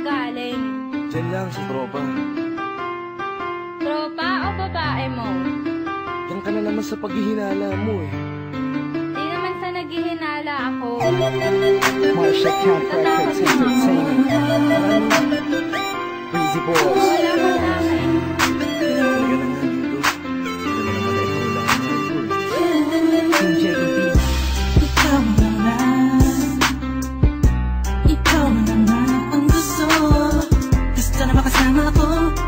galing? Diyan lang, sa tropa. Tropa o babae mo? Yan ka na naman sa paghihinala mo eh. Di naman sa naghihinala ako. Marsha Camp Records Entertainment. Breezy Boys. Wala ka sa akin. Talaga na nga dito. Hindi naman naman ikaw lang ang mahal ko eh. Team JB. Ikaw na nga. Ikaw na nga ang gusto. Gusto na makasama ko.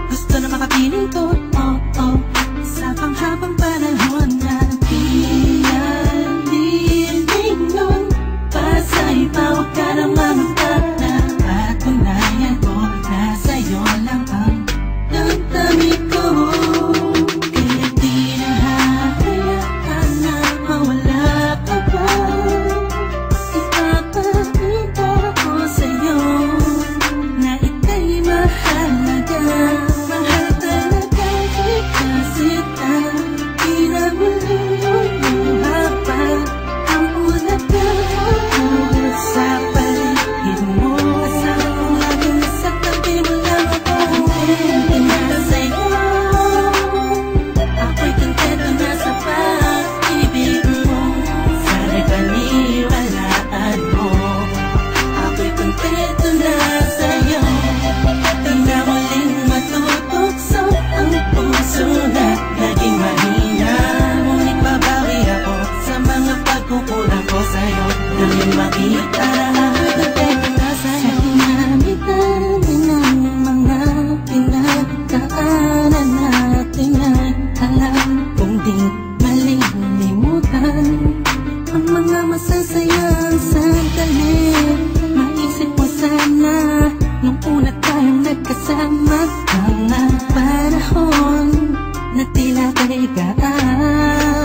Gusto na makapiling ko. Oh, oh. Sa panghabang panahon na pinaliling nun. Pasa'y pawag ka na mamagpag na patunayan ko na sa'yo lang ang damdamin ko. Kaya di na hahayaan na mawala ka pa. Ipapakita ko sa'yo na ika'y mahalaga. Mahal talaga kita sita. Di na maluluha pa ang ulaga ko sa paligid mo. Kasama ko lagi nasa tabi mo lang ako. Kontento na sa'yo. Ako'y kontento na sa pag-ibig mo. Sana'y paniwalaan mo. Ako'y kontento na sa'yo. Di na muling matutukso ang puso na naging mahina. Ngunit babawi ako sa mga pagkukulang ko sa'yo. Nang makita na kontento na sa'yo. Sa dinami-dami ng mga pinagdaanan natin ay alam kong di malilimutan ang mga masasayang sandali. Maisip mo sana nung una tayong nagkasama. Mga panahon na tila kay gaan.